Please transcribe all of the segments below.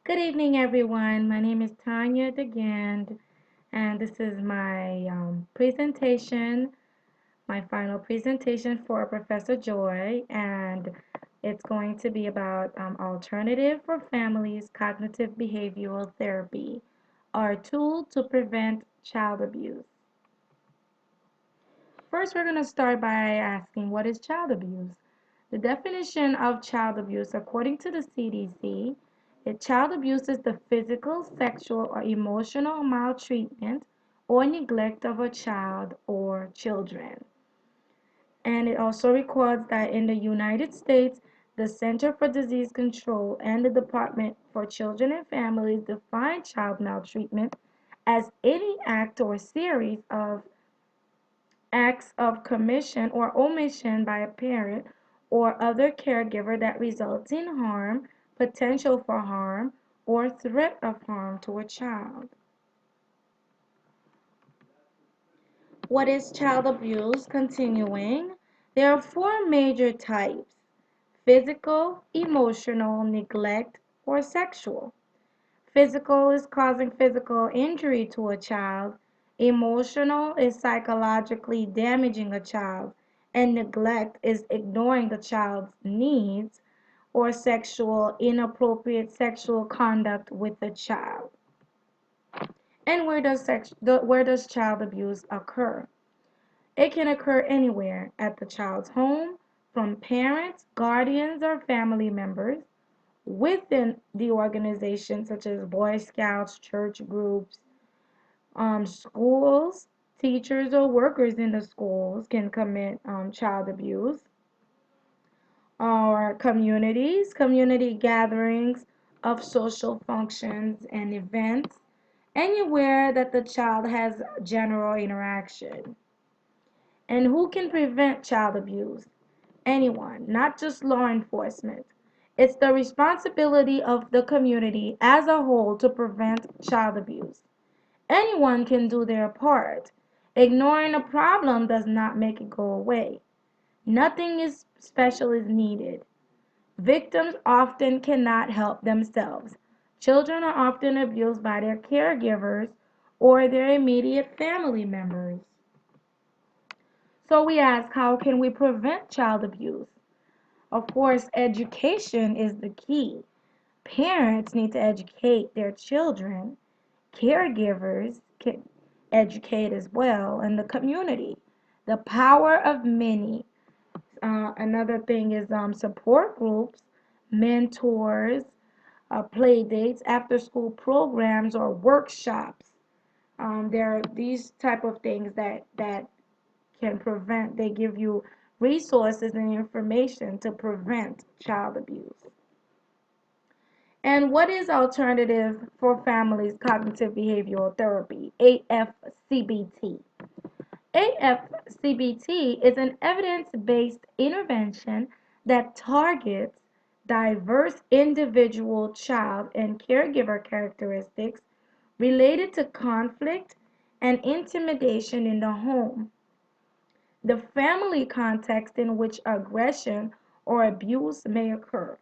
Good evening, everyone. My name is Tanya DeGand, and this is my presentation, my final presentation for Professor Joy, and it's going to be about alternative for families cognitive behavioral therapy, our tool to prevent child abuse. First, we're going to start by asking what is child abuse? The definition of child abuse, according to the CDC, child abuse is the physical, sexual, or emotional maltreatment or neglect of a child or children. And it also records that in the United States, the Center for Disease Control and the Department for Children and Families define child maltreatment as any act or series of acts of commission or omission by a parent or other caregiver that results in harm, potential for harm, or threat of harm to a child. What is child abuse? Continuing, there are four major types: physical, emotional, neglect, or sexual. Physical is causing physical injury to a child. Emotional is psychologically damaging a child. And neglect is ignoring the child's needs, or sexual, inappropriate sexual conduct with the child. And where does child abuse occur? It can occur anywhere: at the child's home, from parents, guardians, or family members, within the organization, such as Boy Scouts, church groups, schools, teachers or workers in the schools can commit child abuse, or communities, community gatherings of social functions and events, anywhere that the child has general interaction. And who can prevent child abuse? Anyone, not just law enforcement. It's the responsibility of the community as a whole to prevent child abuse. Anyone can do their part. Ignoring a problem does not make it go away. Nothing is special is needed. Victims often cannot help themselves. Children are often abused by their caregivers or their immediate family members. So we ask, how can we prevent child abuse? Of course, education is the key. Parents need to educate their children. Caregivers can educate as well, and the community. The power of many. Another thing is support groups, mentors, play dates, after school programs, or workshops. There are these type of things that can prevent. They give you resources and information to prevent child abuse. And what is alternative for families cognitive behavioral therapy, AF-CBT? AF-CBT is an evidence-based intervention that targets diverse individual child and caregiver characteristics related to conflict and intimidation in the home, the family context in which aggression or abuse may occur.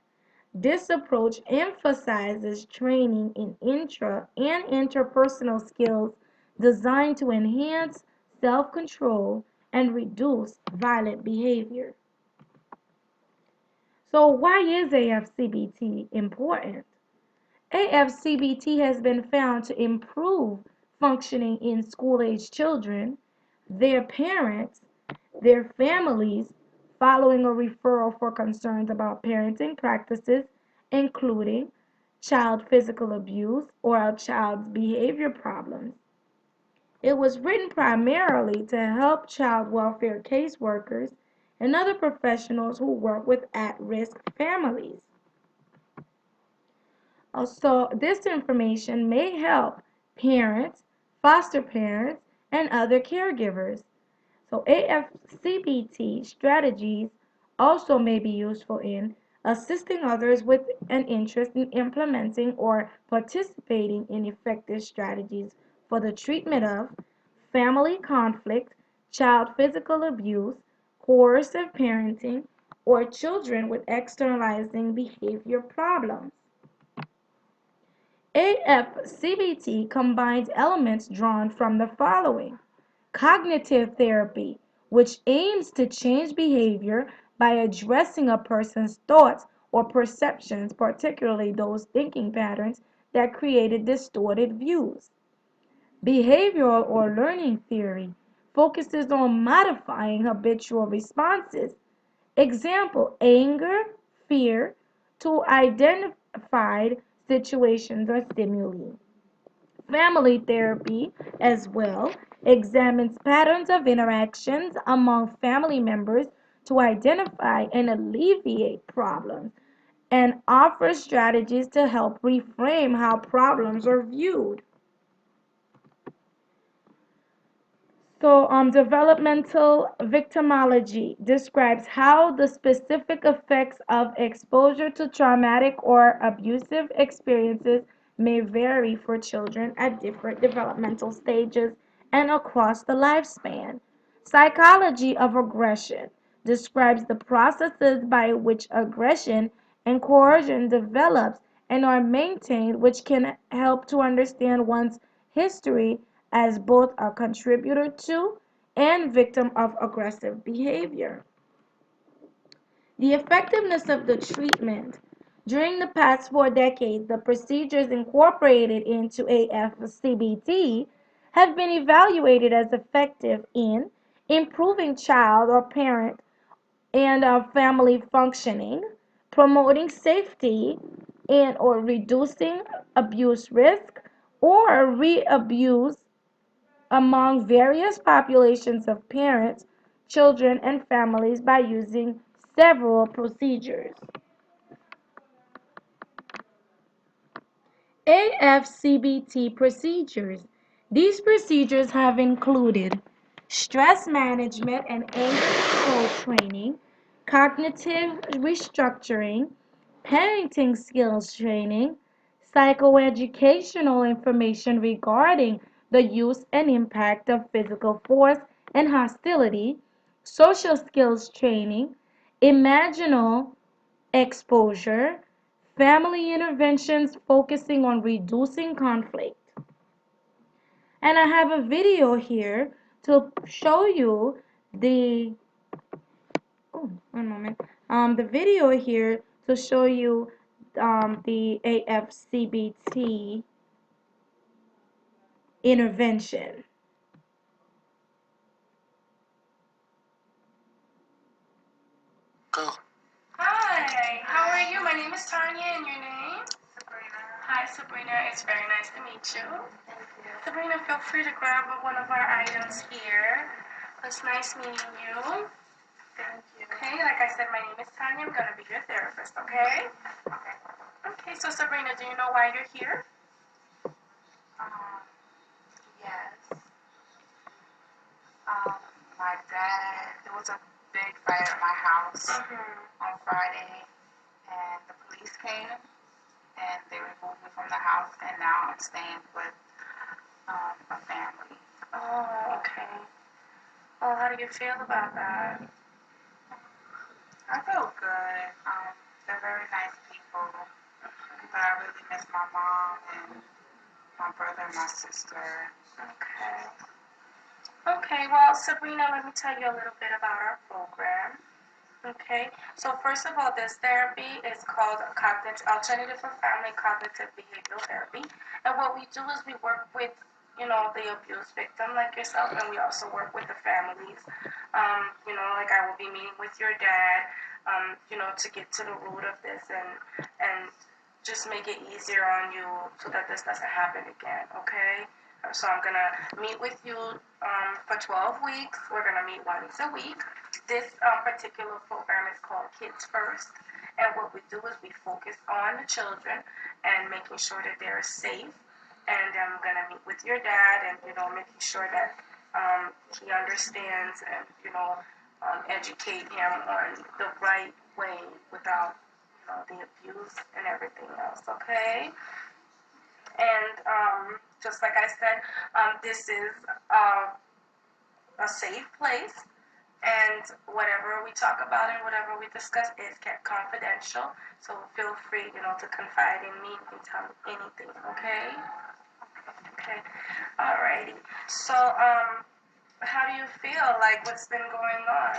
This approach emphasizes training in intra and interpersonal skills designed to enhance self-control and reduce violent behavior. So why is AF-CBT important? AF-CBT has been found to improve functioning in school-age children, their parents, their families, following a referral for concerns about parenting practices, including child physical abuse or a child's behavior problems. It was written primarily to help child welfare caseworkers and other professionals who work with at-risk families. Also, this information may help parents, foster parents, and other caregivers. So AF-CBT strategies also may be useful in assisting others with an interest in implementing or participating in effective strategies for the treatment of family conflict, child physical abuse, coercive parenting, or children with externalizing behavior problems. AF-CBT combines elements drawn from the following: cognitive therapy, which aims to change behavior by addressing a person's thoughts or perceptions, particularly those thinking patterns that created distorted views. Behavioral or learning theory focuses on modifying habitual responses. Example: anger, fear, to identified situations or stimuli. Family therapy as well examines patterns of interactions among family members to identify and alleviate problems and offers strategies to help reframe how problems are viewed. So, developmental victimology describes how the specific effects of exposure to traumatic or abusive experiences may vary for children at different developmental stages and across the lifespan. Psychology of aggression describes the processes by which aggression and coercion develops and are maintained, which can help to understand one's history as both a contributor to and victim of aggressive behavior. The effectiveness of the treatment. During the past 4 decades, the procedures incorporated into AF-CBT have been evaluated as effective in improving child or parent and family functioning, promoting safety and or reducing abuse risk or re-abuse among various populations of parents, children, and families by using several procedures. AF-CBT procedures. These procedures have included stress management and anger control training, cognitive restructuring, parenting skills training, psychoeducational information regarding the use and impact of physical force and hostility, social skills training, imaginal exposure, family interventions focusing on reducing conflict. And I have a video here to show you the, oh, one moment, the video here to show you the AF-CBT intervention. Go. Hi, how are you? My name is Tanya, and your name? Sabrina. Hi, Sabrina. It's very nice to meet you. Thank you. Sabrina, feel free to grab one of our items here. It's nice meeting you. Thank you. Okay, like I said, my name is Tanya. I'm going to be your therapist, okay? Okay. Okay, so Sabrina, do you know why you're here? Yes. Um, my dad, there was a big fight at my house on Friday, and the police came, and they removed me from the house, and now I'm staying with a family. Oh, okay. Well, how do you feel about that? I feel good. They're very nice people, but I really miss my mom and my brother and my sister. Okay. Okay, well, Sabrina, let me tell you a little bit about our program. Okay, so first of all, this therapy is called Alternative for Family Cognitive Behavioral Therapy. And what we do is we work with, the abuse victim like yourself, and we also work with the families. Like I will be meeting with your dad, to get to the root of this and just make it easier on you so that this doesn't happen again, okay? So I'm going to meet with you for 12 weeks. We're going to meet once a week. This particular program is called Kids First. And what we do is we focus on the children and making sure that they're safe. And I'm going to meet with your dad and, making sure that he understands and, educate him on the right way without, the abuse and everything else, okay? And just like I said, this is a safe place, And whatever we talk about and whatever we discuss is kept confidential. So feel free, to confide in me. You can tell me anything, okay? Okay. Alrighty. So, how do you feel? Like, what's been going on?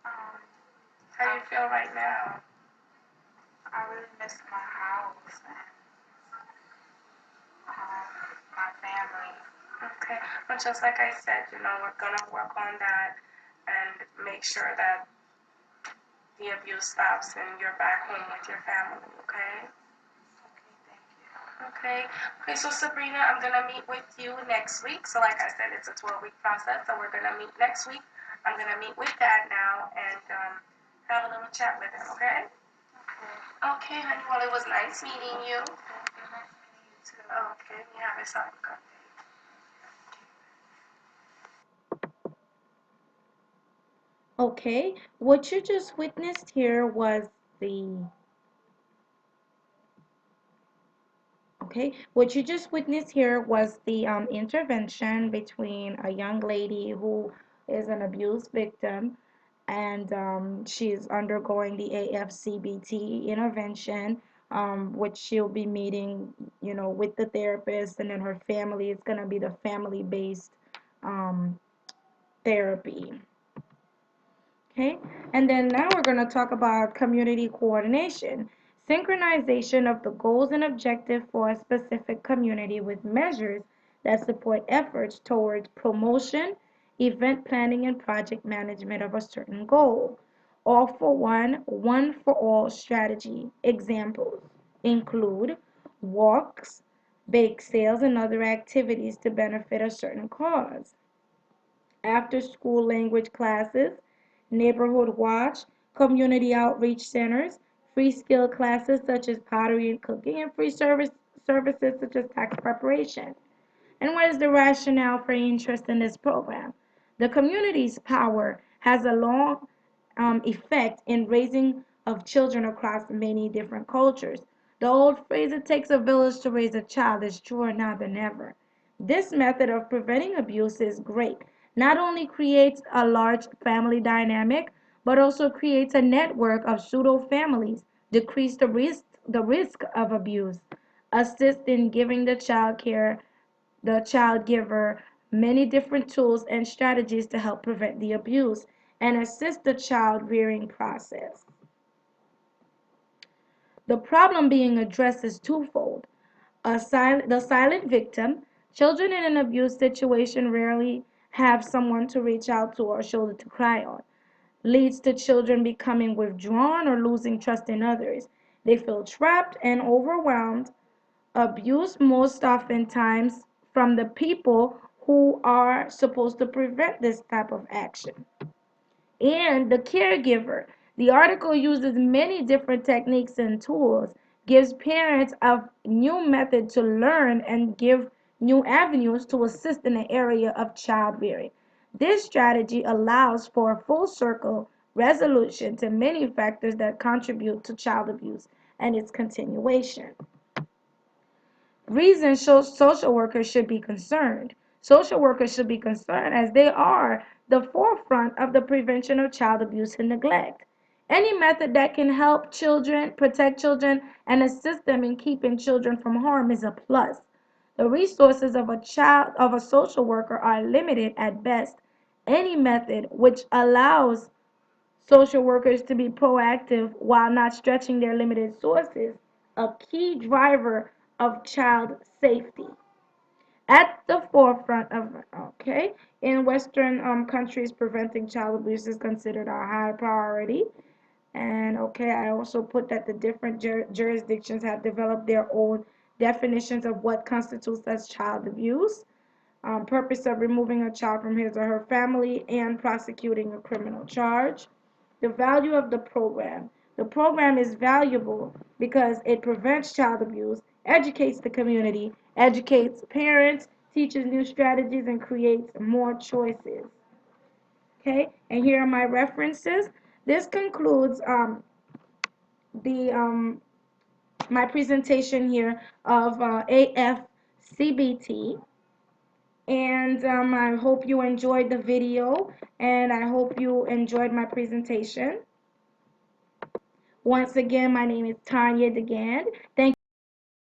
Um, How do you feel right now? I really miss my house and my family. Okay. But just like I said, we're gonna work on that and make sure that the abuse stops and you're back home with your family, okay? Okay, thank you. Okay. Okay, so Sabrina, I'm gonna meet with you next week. So like I said, it's a 12-week process. So we're gonna meet next week. I'm gonna meet with Dad now and have a little chat with him, okay? Okay. Okay, honey. Well, it was nice meeting you. Thank you. Nice meeting you too. Okay, you have yourself a good day. Okay, what you just witnessed here was the what you just witnessed here was the intervention between a young lady who is an abuse victim and she's undergoing the AF-CBT intervention, which she'll be meeting, with the therapist, and then her family. It's going to be the family-based um, therapy. Okay, and then now we're going to talk about community coordination, synchronization of the goals and objectives for a specific community with measures that support efforts towards promotion, event planning, and project management of a certain goal. All for one, one for all strategy. Examples include walks, bake sales, and other activities to benefit a certain cause, after school language classes, neighborhood watch, community outreach centers, free skill classes such as pottery and cooking, and free services such as tax preparation. And what is the rationale for interest in this program? The community's power has a long effect in raising of children across many different cultures. The old phrase, it takes a village to raise a child, is truer now than ever. This method of preventing abuse is great. Not only creates a large family dynamic, but also creates a network of pseudo families, decrease the risk of abuse, assist in giving the child giver many different tools and strategies to help prevent the abuse and assist the child rearing process. The problem being addressed is twofold. The silent victim, children in an abuse situation rarely have someone to reach out to or shoulder to cry on, leads to children becoming withdrawn or losing trust in others. They feel trapped and overwhelmed, abuse most oftentimes from the people who are supposed to prevent this type of action. And the caregiver. The article uses many different techniques and tools, gives parents a new method to learn and give new avenues to assist in the area of child rearing. This strategy allows for a full circle resolution to many factors that contribute to child abuse and its continuation. Reasons social workers should be concerned. Social workers should be concerned as they are the forefront of the prevention of child abuse and neglect. Any method that can help children, protect children, and assist them in keeping children from harm is a plus. The resources of a social worker are limited at best. Any method which allows social workers to be proactive while not stretching their limited sources, a key driver of child safety. At the forefront of, okay, in Western countries, preventing child abuse is considered a high priority. And okay, I also put that the different jurisdictions have developed their own definitions of what constitutes as child abuse, purpose of removing a child from his or her family, and prosecuting a criminal charge. The value of the program. The program is valuable because it prevents child abuse, educates the community, educates parents, teaches new strategies, and creates more choices. Okay, and here are my references. This concludes the my presentation here of AF-CBT. And I hope you enjoyed the video, and I hope you enjoyed my presentation. Once again, my name is Tanya DeGan. Thank